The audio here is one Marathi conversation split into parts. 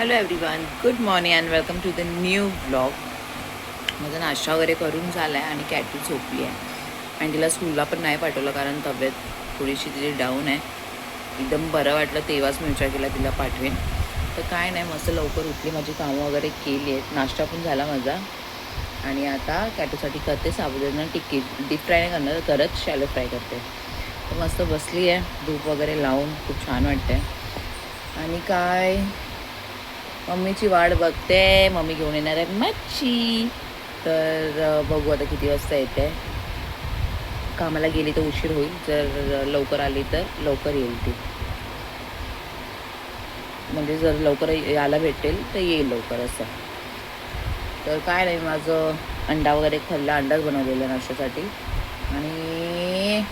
Hello everyone, good morning and welcome to the new blog. माझा नाश्ता वगैरे करून झाला आहे आणि कॅटू झोपली आहे आणि तिला स्कूलला पण नाही पाठवलं कारण तब्येत थोडीशी तिची डाऊन आहे. एकदम बरं वाटलं तेव्हाच मी विचार केला तिला पाठवेन. तर काय नाही, मस्त लवकर उठली, माझी कामं वगैरे केली आहेत, नाश्ता पण झाला माझा आणि आता कॅटूसाठी करते साबुदाणा टिक्की. डीप फ्राय नाही करणार, करत शॅलो फ्राय करते. तर मस्त बसली आहे धूप वगैरे लावून, खूप छान वाटते. आणि काय, मम्मीची वाट बघते, मम्मी घेऊन येणार आहे मच्छी. तर बघू आता किती वाजता येते. कामाला गेली तर उशीर होईल, जर लवकर आली तर लवकर येईल ती. म्हणजे जर लवकर यायला भेटेल तर येईल लवकर असं. तर काय नाही, माझं अंडा वगैरे खाल्ला, अंडाच बनवलेला नाश्त्यासाठी. आणि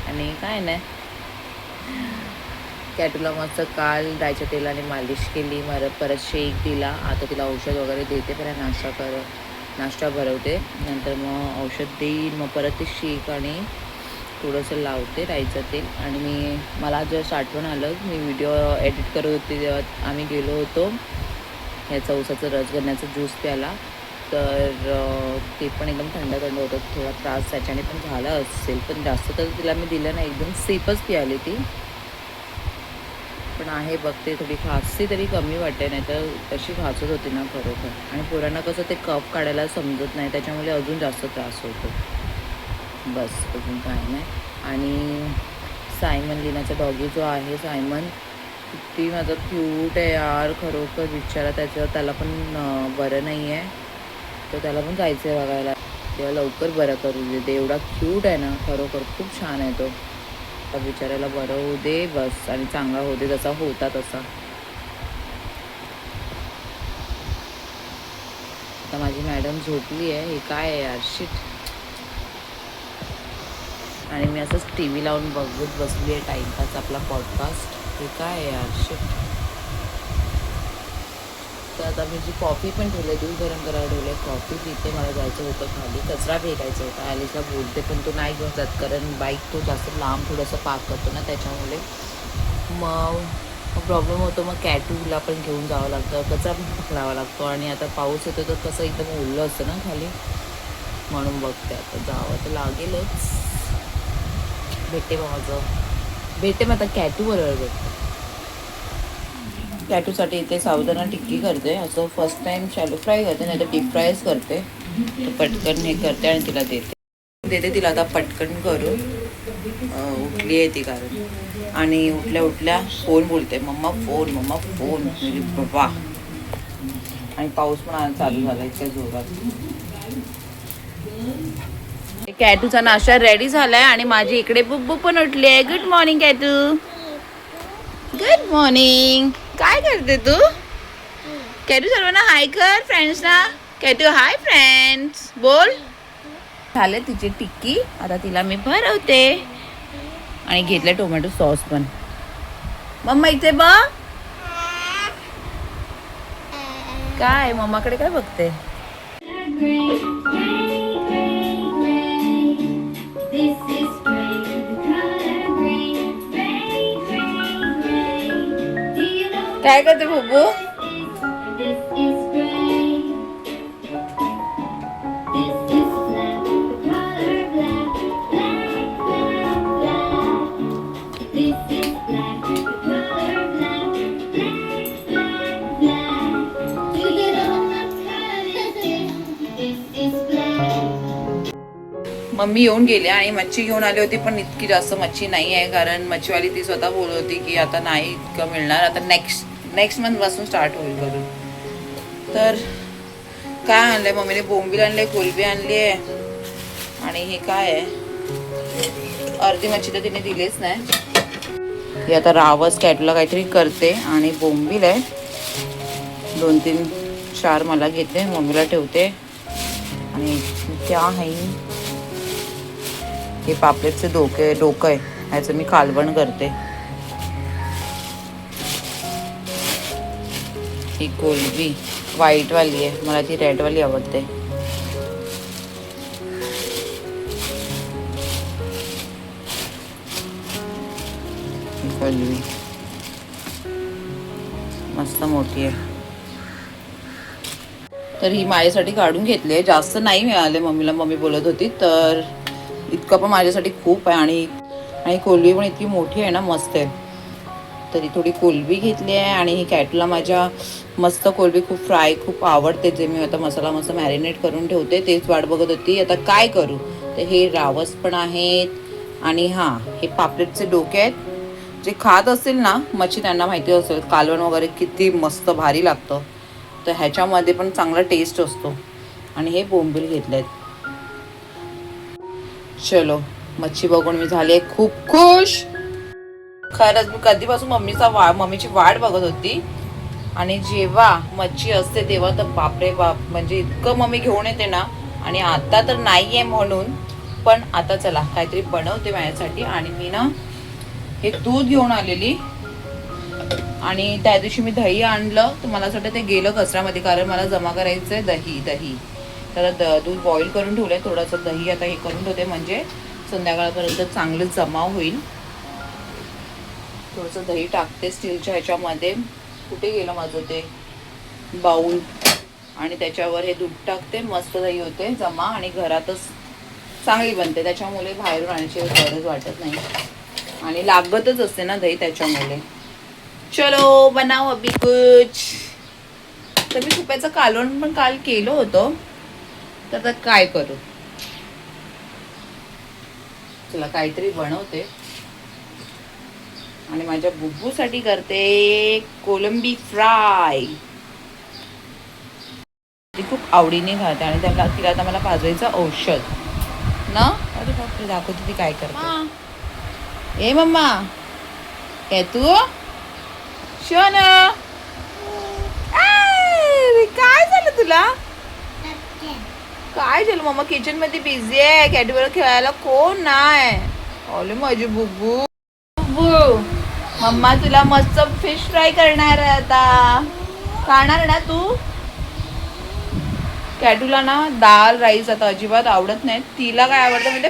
आणि काय नाही, कॅटूला मस्त काल डायच्या तेलाने मालिश केली, परत शेक दिला. आता तिला औषध वगैरे देते, पहिला नाश्ता भरवते, नंतर मग औषध देईन, मग परत ते शेक आणि थोडंसं लावते राईचं तेल. आणि मला जस्ट आठवण आलं, मी व्हिडिओ एडिट करत होते तेव्हा आम्ही गेलो होतो ह्याचा ऊसाचं रसगण्याचा ज्यूस प्यायला. तर ते पण एकदम थंड होतं, थोडा त्रास त्याच्याने पण झाला असेल, पण जास्त तर तिला मी दिलं नाही, एकदम सेफच प्यायली ती. पण आहे बघते, थोडी खासी तरी कमी वाटते, नाही तर तशी खासत होती ना खरोखर. आणि पोरांना कसं ते कफ काढायला समजत नाही, त्याच्यामुळे अजून जास्त त्रास होतो. बस अजून काय नाही. आणि सायमन, लिनाचा डॉगी जो आहे सायमन, किती माझं क्यूट आहे यार, खरोखर बिचारा. त्याला पण बरं नाही आहे, तर त्याला पण जायचं आहे बघायला, तेव्हा लवकर बरं करू दे. एवढा क्यूट आहे ना, खरोखर खूप छान आहे तो. त्या बिचाऱ्याला बरं होऊ दे बस, आणि चांगला होऊ दे जसा होता तसा. आता माझी मॅडम झोपली आहे, हे काय आहे यार, शिट. आणि मी असंच टी व्ही लावून बघत बसली आहे, टाईमपास आपला पॉडकास्ट. हे काय आहे यार, शिट. तर आता मी जी कॉफी पण ठेवली आहे, दूध गरम करायला ठेवलं आहे, कॉफी पिते. मला जायचं होतं खाली, कचरा फेकायचा होता. ॲलिसला बोलते पण तो नाही घेऊन जात, कारण बाईक तो जास्त लांब थोडंसं पार्क करतो ना, त्याच्यामुळे मग प्रॉब्लेम होतो. मग कॅटूला पण घेऊन जावं लागतं, कचरा पण पकडावा लागतो. आणि आता पाऊस येतो तर कसं एकदम ओलं असतं ना खाली, म्हणून बघते आता जावं तर लागेलच. भेटते मग मग आता कॅटू बरोबर भेटते. कॅटूसाठी इथे साबुदाणा टिक्की करते. असं फर्स्ट टाईम शॅलो फ्राय करते, नाही तर डीप फ्रायच करते. तर पटकन हे करते आणि तिला देते तिला आता पटकन करून. उठली आहे ती कारण, आणि उठल्या फोन बोलते, मम्मा फोन, मम्मा फोन. बाबा, आणि पाऊस पण चालू झाला इतक्या जोरात. कॅटूचा नाश्ता रेडी झालाय आणि माझी इकडे बुब्बू पण उठली आहे. गुड मॉर्निंग कॅटू, गुड मॉर्निंग. काय करते तू कॅटू? सर्वांना हाय कर, फ्रेंड्सना. कॅटू हाय फ्रेंड्स बोल. झाले तिची टिक्की, आता तिला मी भरवते. आणि घेतलं टोमॅटो सॉस पण. मम्मा इथे बघ. काय मम्माकडे काय बघते? काय करते बुब्बू? मम्मी येऊन गेली आणि मच्छी घेऊन आली होती, पण इतकी जास्त मच्छी नाही आहे, कारण मच्छीवाली ती स्वतः बोलत होती की आता नाही इतकं मिळणार, आता नेक्स्ट मंथ पासून स्टार्ट होईल करून. तर काय आणलंय मम्मीने? बोंबील आणले, कोलबी आणली आहे, आणि हे काय आहे, अर्धी मच्छी तर तिने दिलीच नाही. ही आता रावस कॅटूला काहीतरी करते. आणि बोंबील आहे, 2-3-4 मला घेते, मम्मीला ठेवते. आणि त्या आहे हे पापलेटचे डोकं आहे, ह्याचं मी कालवण करते. ही कोलबी व्हाईटवाली आहे, मला ती रेडवाली आवडते. कोलबी मस्त मोठी आहे. तर ही माझ्यासाठी काढून घेतली आहे. जास्त नाही मिळाले मम्मीला, मम्मी बोलत होती. तर इतकं पण माझ्यासाठी खूप आहे. आणि कोलंबी पण इतकी मोठी आहे ना, मस्त आहे. तरी थोडी कोलंबी घेतली आहे. आणि ही कॅटूला माझ्या मस्त कोलंबी खूप फ्राय खूप आवडते, जे मी आता मसाला मस्त मॅरिनेट करून ठेवते. तेच वाट बघत होती आता काय करू. तर हे रावस पण आहेत आणि हां हे पापलेटचे डोके आहेत. जे खात असतील ना मच्छी त्यांना माहिती असेल, कालवण वगैरे किती मस्त भारी लागतं. तर ह्याच्यामध्ये पण चांगला टेस्ट असतो. आणि हे बोंबील घेतले आहेत. चलो, मच्छी बघून मी झाले खूप खुश. खरंच मी कधीपासून मम्मीची वाट बघत होती. आणि जेव्हा मच्छी असते तेव्हा तर बापरे बाप, म्हणजे इतकं मम्मी घेऊन येते ना. आणि आता तर नाहीये म्हणून, पण आता चला काहीतरी बनवते माझ्यासाठी. आणि मी ना हे दूध घेऊन आलेली. आणि त्या दिवशी मी दही आणलं, तर मला असं वाटतं ते गेलं कचऱ्यामध्ये, कारण मला जमा करायचंय दही. तर दूध बॉईल करून ठेवलंय. थोडंसं दही आता हे करून ठेवते, म्हणजे संध्याकाळपर्यंत चांगलं जमा होईल. थोडंसं दही टाकते स्टीलच्या ह्याच्यामध्ये. कुठे गेलं माझं ते बाऊल. आणि त्याच्यावर हे दूध टाकते, मस्त दही होते जमा. आणि घरातच चांगली बनते, त्याच्यामुळे बाहेरून आणायची गरज वाटत नाही. आणि लागतच असते ना दही, त्याच्यामुळे. चलो बनाव अभी कुछ. तर मी खुप्याचं कालवण पण काल केलं होतं, तर आता काय करू. चला काहीतरी बनवते. आणि माझ्या बुब्बूसाठी करते कोलंबी फ्राय. ती खूप आवडीने खाते. आणि तिला आता मला पाजवायचं औषध ना. अरे बापरे, दाखवते ती काय करते. ए मम्मा, काय तू शोन, काय झालं तुला. काय झालं. मम्मा किचन मध्ये बिझी आहे, कॅटबरोबर खेळायला कोण नाही. ओले माझी बुब्बू. मम्मा तुला मस्त फिश फ्राय करणार आहे आता. खाणार ना तू. कॅटूला ना दाल राईस आता अजिबात आवडत नाही. तिला काय आवडतं म्हणजे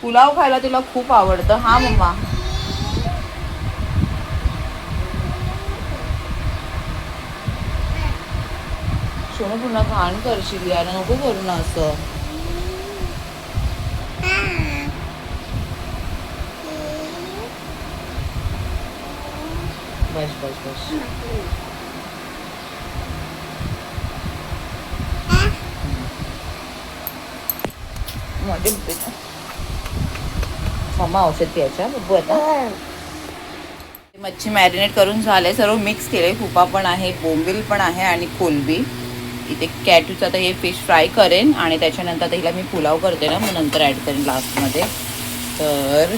पुलाव खायला तिला खूप आवडतं. हा मम्मा. सोनू पुन्हा घाण करशील यार, नको करू ना असं. बस. मम्मा औषध प्यायच्या बघू आता. मच्छी मॅरिनेट करून झाले, सर्व मिक्स केले. खुपा पण आहे, बोंबील पण आहे आणि कोलंबी. इथे कॅटूचं आता हे फिश फ्राय करेन. आणि त्याच्यानंतर आता हिला मी पुलाव करते ना, मग नंतर ॲड करेन लास्टमध्ये. तर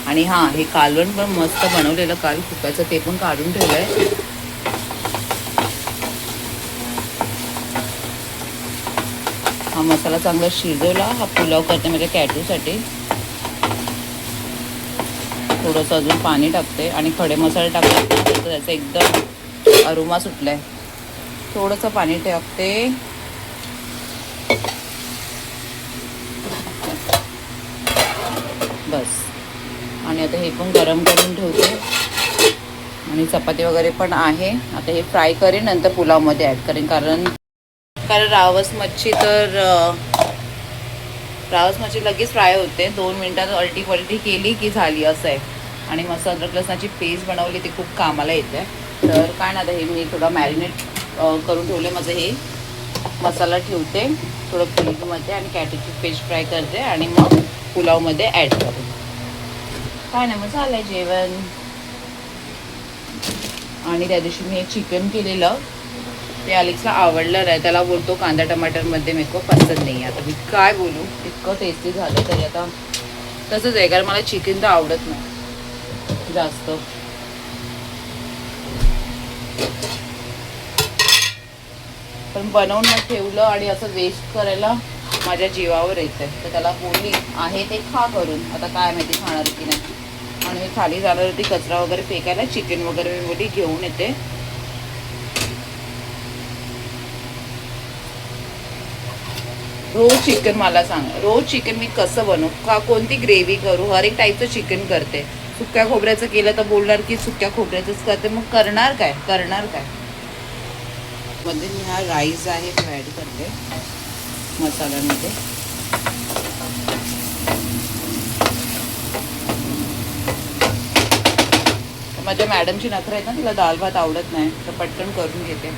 आणि हां हे कालवण पण मस्त बनवलेलं काल खुप्याचं, ते पण काढून ठेवलं आहे. हा मसाला चांगला शिजवला. हा पुलाव करते माझ्या कॅटूसाठी. थोडंसं अजून पाणी टाकते आणि खडे मसाले टाकले तर त्याचा एकदम अरोमा सुटलाय. थोडंसं पाणी टाकते. बस. आणि आता हे पण गरम करून ठेवते. आणि चपाती वगैरे पण आहे. आता हे फ्राय करेन, नंतर पुलावमध्ये ॲड करेन. कारण रावस मच्छी लगेच फ्राय होते. 2 मिनिटात अल्टी पलटी केली की झाली, असं आहे. आणि मस्त अद्रक लसणाची पेस्ट बनवली, ती खूप कामाला येते. तर काय ना, आता हे मी थोडं मॅरिनेट करून ठेवले. माझं हे मसाला ठेवते थोडं फ्रीजमध्ये. आणि कॅटूची पेस्ट फ्राय करते आणि मग पुलावमध्ये ॲड करते. काय ना, मग झालं जेवण. आणि त्या दिवशी मी हे चिकन केलेलं, ते अलेक्सला आवडलं नाही. त्याला बोलतो कांदा टमाटरमध्ये मेरे को पसंद नाही. आता मी काय बोलू, इतकं टेस्टी झालं. तरी आता तसंच आहे, कारण मला चिकन तर आवडत नाही जास्त. पण बनवून ठेवलं आणि असं वेस्ट करायला माझ्या जीवावर येतं. तर त्याला बोलली आहे ते खा करून, आता काय माहिती खाणार की नाही. आणि मी खाली जाणार होती कचरा वगैरे फेकायला, चिकन वगैरे मी बोलली घेऊन येते. रोज चिकन मला सांग, रोज चिकन मी कसं बनवू, का कोणती ग्रेव्ही करू, हर एक टाईपचं चिकन करते. सुक्या खोबऱ्याचं केलं तर बोलणार की सुक्या खोबऱ्याचंच करते, मग करणार काय मध्ये मी हा राईस आहे तो ॲड करते मसाल्यामध्ये. माझ्या मॅडमची नखरं आहेत ना, तिला दाल भात आवडत नाही तर पटकन करून घेते.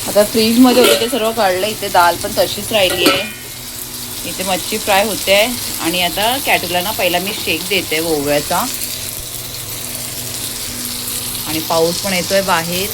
आता फ्रीजमध्ये होते ते सर्व काढलं. इथे दाल पण तशीच राहिली आहे. इथे मच्छी फ्राय होते आहे. आणि आता कॅटूला ना पहिला मी शेक देते ओव्याचा. आणि पाऊस पण येतोय बाहेर.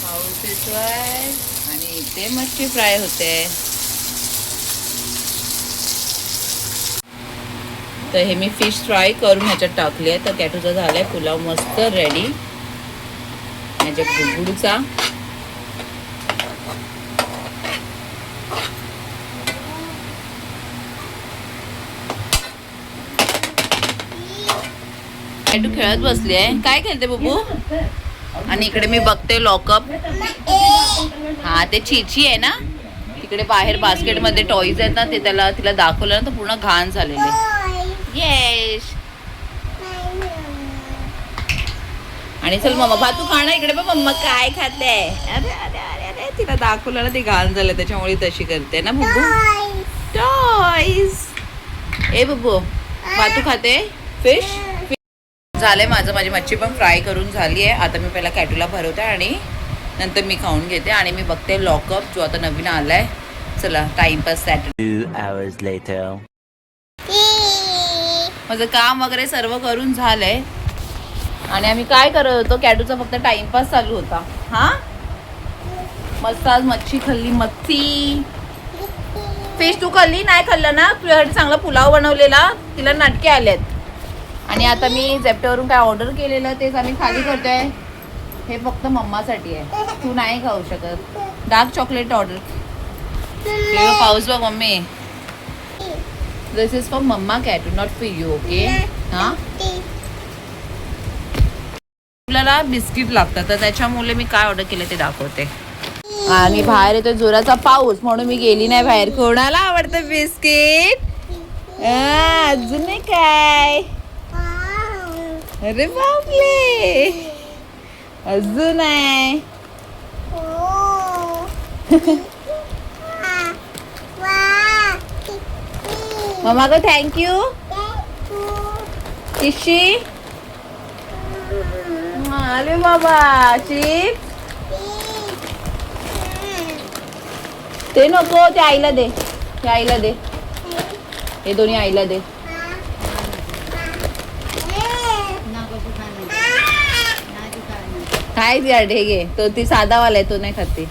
पाऊस येतोय आणि इथे मच्छी फ्राय होते. तर हे मी फिश फ्राय करून ह्याच्यात टाकली आहे. तर कॅटूचा झालाय पुलाव मस्त रेडी. ह्याच्या गुडगुडचा कॅटू खेळत बसली आहे. काय खेळते बबू? आणि इकडे मी बघते लॉकअप. हा ते चिची आहे ना, तिकडे बाहेर बास्केटमध्ये टॉईज आहेत ना, ते तिला दाखवलं ना तर पूर्ण घाण झालेले. येस. आणि चल मम्मा भातू खाणं इकडे बघ मम्मा काय खाते. अरे अरे अरे अरे तिला दाखवलं ना ते घाण झालं, त्याच्यामुळे तशी करते ना बब्बू. टॉईज. ए बब्बू भातू खाते फिश. झालंय माझी मच्छी पण फ्राय करून झाली आहे. आता मी पहिला कॅटूला भरवते आणि नंतर मी खाऊन घेते. आणि मी बघते लॉकअप जो आता नवीन आलाय. चला टाइमपास सॅटरडे. 2 hours later. माझं काम वगैरे सर्व करून झालंय. आणि आम्ही काय करत होतो, कॅटूचा फक्त टाइमपास चालू होता. हा मस्त आज मच्छी खाल्ली. मच्छी फिश तू खाल्ली नाही? खाल्लं ना, तुझ्यासाठी चांगला पुलाव बनवलेला. तिला नाटके आलेत. आणि आता मी झेप्टोवरून काय ऑर्डर केलेलं तेच आम्ही खाली करतोय. हे फक्त मम्मासाठी आहे, तू नाही खाऊ शकत. Dark chocolate order. पाऊस बघ मम्मी. दिस इज फॉर मम्मा कॅटू, नॉट फॉर यू. ओके. हा आपल्याला बिस्किट लागतात तर त्याच्यामुळे मी काय ऑर्डर केलं ते दाखवते. आणि बाहेर येतो जोराचा पाऊस म्हणून मी गेली नाही बाहेर. कोणाला आवडतं बिस्किट? अजून काय? अरे बापले अजून आहे. मम्मा को थँक्यू. किशी. अरे बाबा चिप्स ते नको, ते आईला दे. ते आईला दे. हे दोन्ही आईला दे. काय हे घे, तो ती साधावाला आहे तो नाही खाते.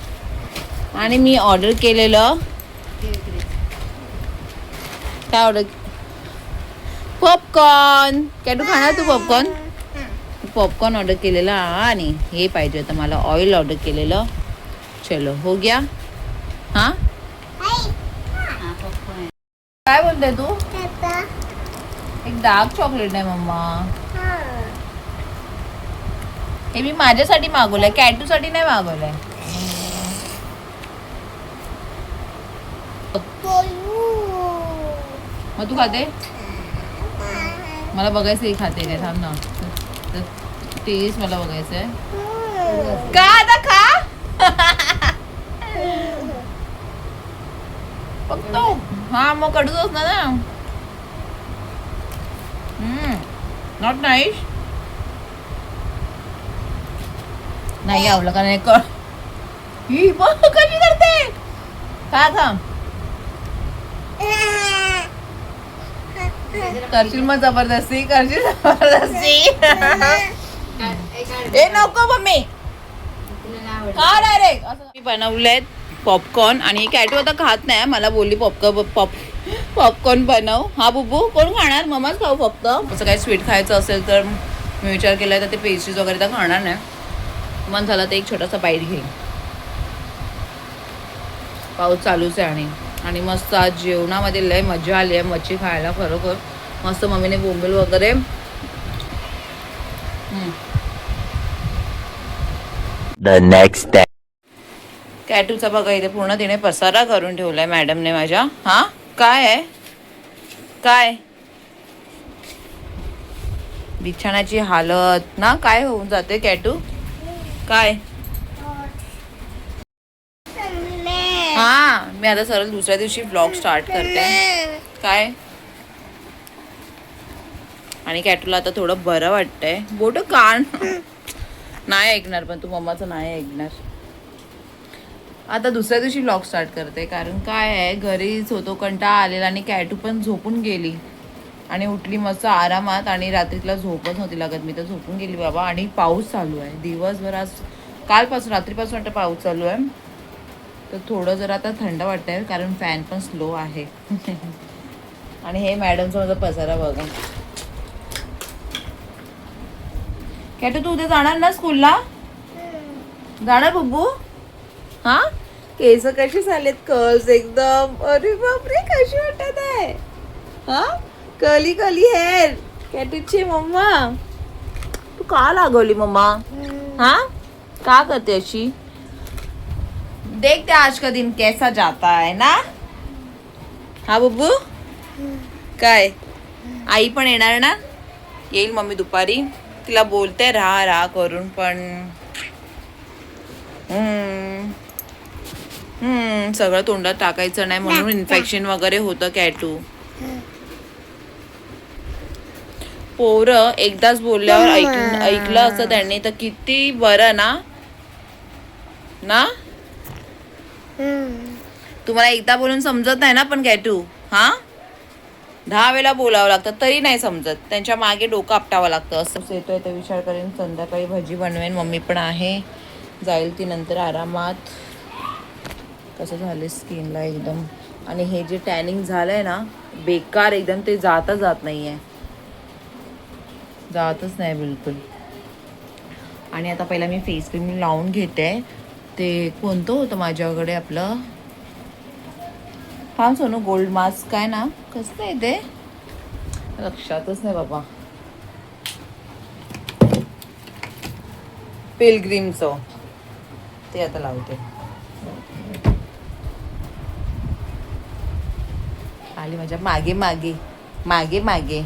आणि मी ऑर्डर केलेलं काय ऑर्डर, पॉपकॉर्न. कॅटू खाणार तू पॉपकॉर्न? पॉपकॉर्न ऑर्डर केलेला. आणि हे पाहिजे होतं मला, ऑइल ऑर्डर केलेलं. चलो हो गया. हा काय बोलते तू? एक डार्क चॉकलेट आहे मम्मा. हे मी माझ्यासाठी मागवलंय, कॅटूसाठी नाही मागवलंय. मग तू खाते? मला बघायचं ही खाते काय. थांब ना, टेस्ट मला बघायचंय. का आता खा फक्त. हा मग कडूच असणार ना. Not nice. नाही आवडलं का नाही कळ. ही बघ कशी करते. का थांब करशील मग जबरदस्ती करशील जबरदस्ती. ए नको मम्मी का डायरेक्ट असं. मी बनवलेत पॉपकॉर्न. आणि कॅटू आता खात नाही. मला बोलली पॉपकॉर्न बनव. हा बुबू कोण खाणार? मम्माच खाऊ फक्त. असं काही स्वीट खायचं असेल तर मी विचार केलाय तर ते पेस्ट्रीज वगैरे तर खाणार नाही. मन झालं तर एक छोटासा बाईट घेईन. पाऊस चालूच आहे आणि आणि मस्त आज जेवणामध्ये लय मजा आली आहे मच्छी खायला खरोखर. मस्त मम्मीने बोंबील वगैरे The next day. कॅटूचा बघा इथे पूर्ण तिने पसारा करून ठेवलाय मॅडमने माझ्या. हा काय आहे काय बिछाण्याची हालत ना काय होऊन जाते कॅटू काय. हा मी आता सरळ दुसऱ्या दिवशी ब्लॉग स्टार्ट करते काय. आणि कॅटूला आता थोडं बरं वाटतंय. बोट कान नाही ऐकणार पण तू मम्माचं नाही ऐकणार. आता दुसऱ्या दिवशी ब्लॉग स्टार्ट करते कारण काय आहे घरीच होतो कंटाळा आलेला आणि कॅटू पण झोपून गेली आणि उठली मस्त आरामात आणि रात्रीला झोपच नव्हती लागत. मी तर झोपून गेली बाबा. आणि पाऊस चालू आहे दिवसभर आज कालपासून रात्रीपासून वाटतं पाऊस चालू आहे. तर थोडं जरा आता थंड वाटतंय कारण फॅन पण स्लो आहे. आणि हे मॅडमचं माझा पसारा बघा. कॅटू तू उद्या जाणार ना स्कूलला जाणार बब्बू. हा केस कशी झालेत कर्ल्स एकदम. अरे बापरे कशी वाटत आहे. हा कर्ली कर्ली हेअर कॅटूची मम्मा. तू का लागवली मम्मा. हा का करते अशी. देखते आज का दिन कैसा जाता है ना. हा बब्बू काय आई पण येणार ना. येईल मम्मी दुपारी. तिला बोलते राहा राहा करून पण सगळं तोंडात टाकायचं नाही म्हणून इन्फेक्शन वगैरे होतं कॅटू. पोरं एकदाच बोलल्यावर ऐकलं असतं त्यांनी तर किती बरं ना ना. तुम्हाला एकदा बोलून समजत नाही ना पण कॅटू. हा 10 वेळा बोलावं लागतं तरी नाही समजत. त्यांच्या मागे डोकं आपटावं लागतं. असं येतोय तर विचार करेन संध्याकाळी भजी बनवेन. मम्मी पण आहे जाईल ती नंतर आरामात. कसं झालं स्किनला एकदम. आणि हे जे टॅनिंग झालंय ना बेकार एकदम ते जात नाही जातच नाही बिलकुल. आणि आता पहिला मी फेस क्रीम लावून घेते. ते कोणतं होतं माझ्याकडे आपलं हा सोनू गोल्ड मास्क काय ना कसं आहे ते लक्षातच नाही बाबा. पिलग्रीमचं ते आता लावते. आली माझ्या मागे मागे मागे मागे.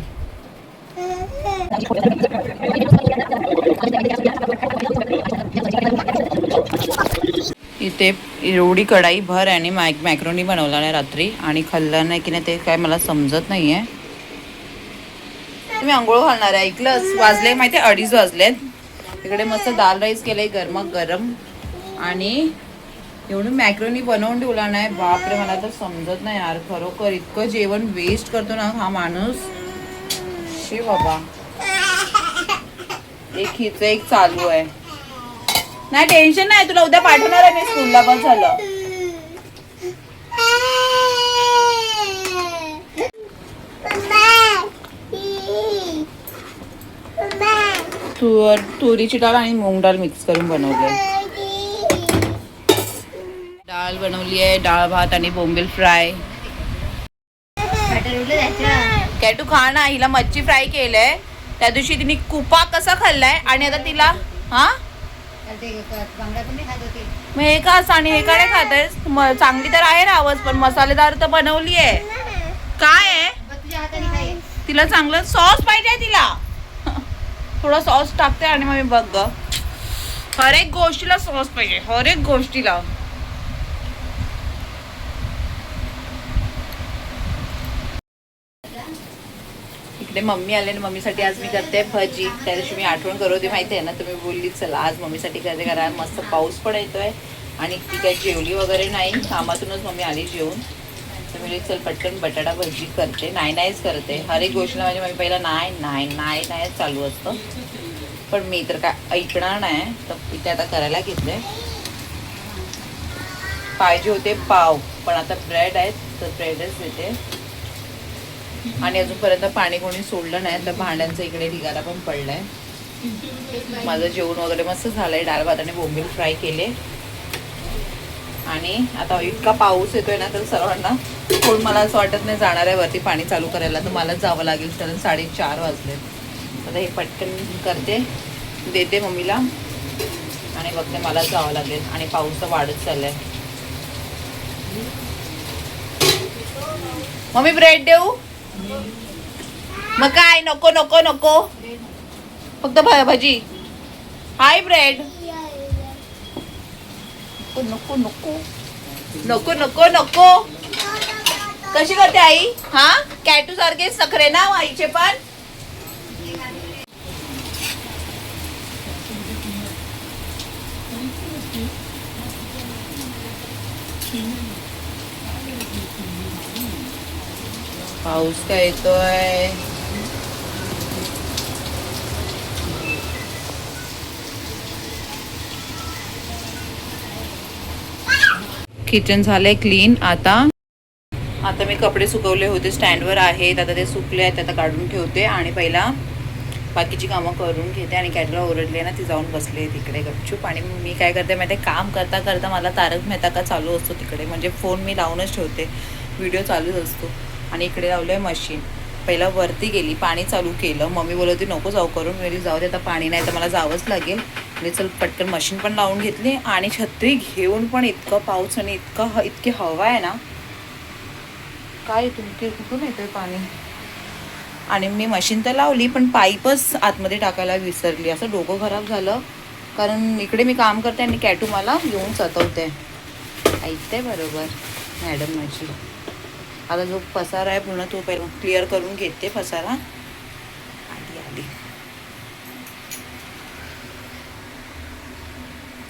इथे एवढी कढाई भर आणि मॅक्रोनी बनवला नाही रात्री आणि खाल्लं नाही की नाही ते काय मला समजत नाही आहे. तुम्ही आंघोळ घालणार आहे ऐकलंच. वाजले माहिती 2:30 वाजलेत. इकडे मस्त दाल राईस केलंय गरम आणि एवढी मॅक्रोनी बनवून ठेवला नाही. बापरे मला तर समजत नाही यार खरोखर इतकं जेवण वेस्ट करतो ना हा माणूस. शी बाबा एक हिचं एक चालू आहे. नाही टेन्शन नाही तुला उद्या पाठवणार आहे मी स्कूलला. बस झालं. तुरीची डाळ आणि मूग डाळ मिक्स करून बनवले. डाळ बनवली आहे डाळ भात आणि बोंबील फ्राय. कॅटू खा ना. हिला मच्छी फ्राय केलंय त्या दिवशी तिने कुपा कसा खाल्लाय आणि आता तिला हा मग हे का आणि हे काय खातेस. चांगली तर आहे रावस पण मसालेदार तर बनवली आहे. काय आहे तिला चांगलं सॉस पाहिजे तिला. थोडा सॉस टाकते आणि मग मी बघ ग हर एक गोष्टीला सॉस पाहिजे हर एक गोष्टीला. इकडे मम्मी आले आणि मम्मीसाठी आज मी करते भजी. त्या दिवशी मी आठवण करू होती माहिती आहे ना तुम्ही बोलली चला आज मम्मीसाठी करते कारण मस्त पाऊस पण येतोय आणि ती काही जेवली वगैरे नाही. कामातूनच मम्मी आली जेवून तर मी चल पटकन बटाटा भजी करते. नाहीच करते हर एक गोष्टीला माझी मम्मी पहिला नाही चालू असतं पण मी तर काय ऐकणार नाही. तर इथे आता करायला घेतले. पाहिजे होते पाव पण आता ब्रेड आहेत तर ब्रेडच देते. आणि अजूनपर्यंत पाणी कोणी सोडलं नाही तर भांड्यांचं इकडे ढिगारा पण पडलाय. माझं जेवण वगैरे मस्त झालंय. डाळ भात आणि बोंबील फ्राय केले आणि आता इतका पाऊस येतोय ना तर सर्वांना कोण मला असं वाटत नाही जाणार आहे वरती पाणी चालू करायला, तर मलाच जावं लागेल कारण 4:30 वाजले. आता हे पटकन करते, देते मम्मीला आणि बघते मला जावं लागेल. आणि पाऊस तर वाढत चाललाय. मम्मी ब्रेड देऊ? मग काय नको नको नको, फक्त भजी. हाय ब्रेड. नको नको नको नको नको. कशी करते आई? हा कॅटू सारखे नखरे ना आईचे पण. पाऊस काय येतोय. किचन झालंय क्लीन. आता मी कपडे सुकवले होते स्टँडवर आहेत, आता ते सुकले आहेत, आता काढून ठेवते आणि पहिला बाकीची कामं करून घेते. आणि कॅटला ओरडले ना, ती जाऊन बसले तिकडे गपचूप. आणि मी काय करते माहिती, काम करता करता मला तारक मेहता का चालू असतो तिकडे, म्हणजे फोन मी लावूनच ठेवते, व्हिडिओ चालूच असतो. आणि इकडे लावलं आहे मशीन. पहिला वरती गेली, पाणी चालू केलं. मम्मी बोलवती नको जाऊ करून, मी जाऊ दे आता, पाणी नाही तर मला जावंच लागेल. आणि चल पटकन मशीन पण लावून घेतली आणि छत्री घेऊन पण इतकं पाऊस आणि इतकी हवा आहे ना, काय तुमचे कुठून येतोय पाणी. आणि मी मशीन तर लावली पण पाईपच आतमध्ये टाकायला विसरली. असं डोकं खराब झालं, कारण इकडे मी काम करते आणि कॅटू मला येऊन सतवते. ऐकते बरोबर मॅडम माझी. आता जो पसारा आहे पूर्ण तो पहिला क्लिअर करून घेते. पसारा आली.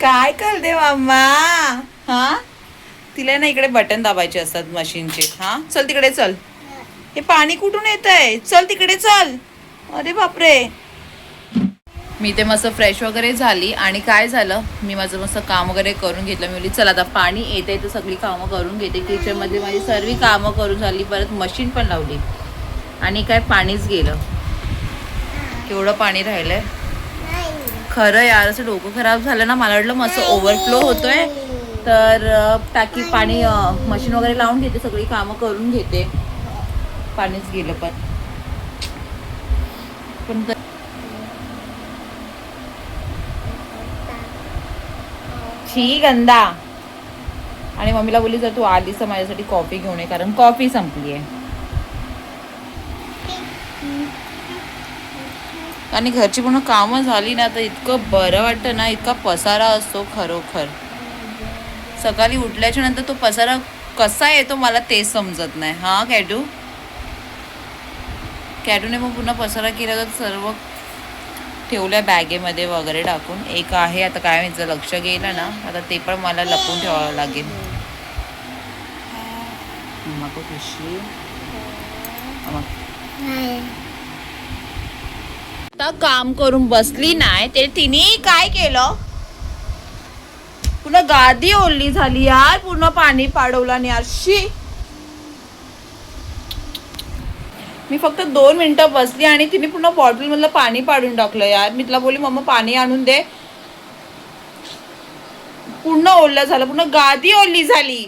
काय करते मामा? हा तिला ना इकडे बटन दाबायचे असतात मशीनचे. हा चल तिकडे चल. हे पाणी कुठून येत आहे? चल तिकडे चल. अरे बापरे. मी ते मस्त फ्रेश वगैरे झाली आणि काय झालं, मी माझं मस्त काम वगैरे करून घेतलं. मी बोलली चल आता पाणी येते तर सगळी कामं करून घेते. किचनमध्ये माझी सर्व कामं करून झाली, परत मशीन पण लावली आणि काय पाणीच गेलं. केवढं पाणी राहिलंय खरं यार. असं डोकं खराब झालं ना, मला वाटलं मस्त ओव्हरफ्लो होतोय तर टाकी पाणी मशीन वगैरे लावून घेते, सगळी कामं करून घेते. पाणीच गेलं पण छी गंदा. आणि मम्मीला बोलली जर तू आलीस तर माझ्यासाठी कॉफी घेऊन ये, कारण कॉफी संपली आहे. आणि घरची पूर्ण कामं झाली ना तर इतकं बरं वाटतं ना. इतका पसारा असतो खरोखर. सकाळी उठल्याच्या नंतर तो पसारा कसा येतो मला तेच समजत नाही. हा कॅटूने मग पुन्हा पसारा केला तर सर्व ठेवल्या बॅगेमध्ये वगैरे टाकून. एक आहे आता काय माहिती, लक्ष गेलं ना आता ते पण मला लपून ठेवावं लागेल. नको खुशी. आता काम करून बसली नाही ते तिने काय केलं, पुन्हा गादी ओढली झाली यार. पूर्ण पाणी पाडवलं नाही यार. शी. मी फक्त 2 मिनिटं बसली आणि तिने पूर्ण बॉटल मधलं पाणी पाडून टाकलं यार. मी तिला बोलली मम्मा पाणी आणून दे. पूर्ण ओढलं झालं, पूर्ण गादी ओढली झाली.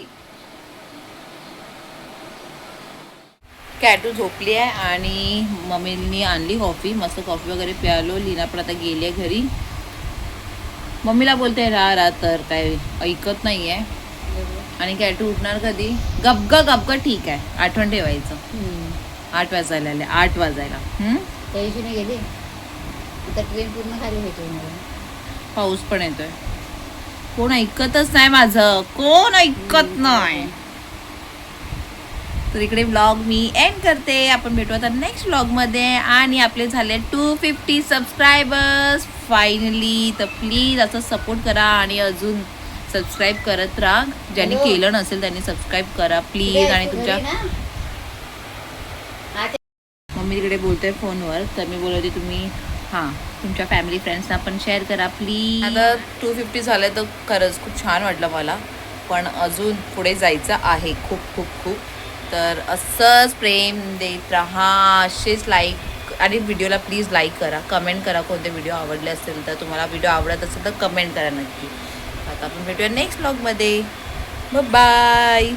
कॅटू झोपली आहे आणि मम्मीनी आणली कॉफी. मस्त कॉफी वगैरे प्यालो. लीना पण आता गेली आहे घरी. मम्मीला बोलते राहा तर काय ऐकत नाही आहे. आणि कॅटू उठणार कधी? गपग ठीक आहे, आठवण ठेवायचं. 8 वाजायला आले, 8 वाजायला. त्याशी नाही गेली आता, ट्रेन पूर्ण खाली भेटली. पाऊस पण येतोय. कोण ऐकतच नाही माझं, कोण ऐकत नाही. तर इकडे ब्लॉग मी एंड करते. आपण भेटू आता नेक्स्ट ब्लॉगमध्ये. आणि आपले झाले 250 सबस्क्रायबर्स फायनली. तर प्लीज असं सपोर्ट करा आणि अजून सबस्क्राईब करत राहा. ज्यांनी केलं नसेल त्यांनी सबस्क्राईब करा प्लीज. आणि तुमच्या मम्मी तिकडे बोलतोय फोनवर, तर मी बोलते तुम्ही तुमच्या फॅमिली फ्रेंड्सना पण शेअर करा प्लीज. आता 250 झाले तर खरंच खूप छान वाटलं मला, पण अजून पुढे जायचं आहे खूप खूप खूप. तर असंच प्रेम देत राहा, असेच लाईक. आणि व्हिडिओला प्लीज लाईक करा, कमेंट करा कोणते व्हिडिओ आवडले असेल तर. तुम्हाला व्हिडिओ आवडत असेल तर कमेंट करा नक्की. आता आपण भेटूया नेक्स्ट व्लॉगमध्ये. बाय.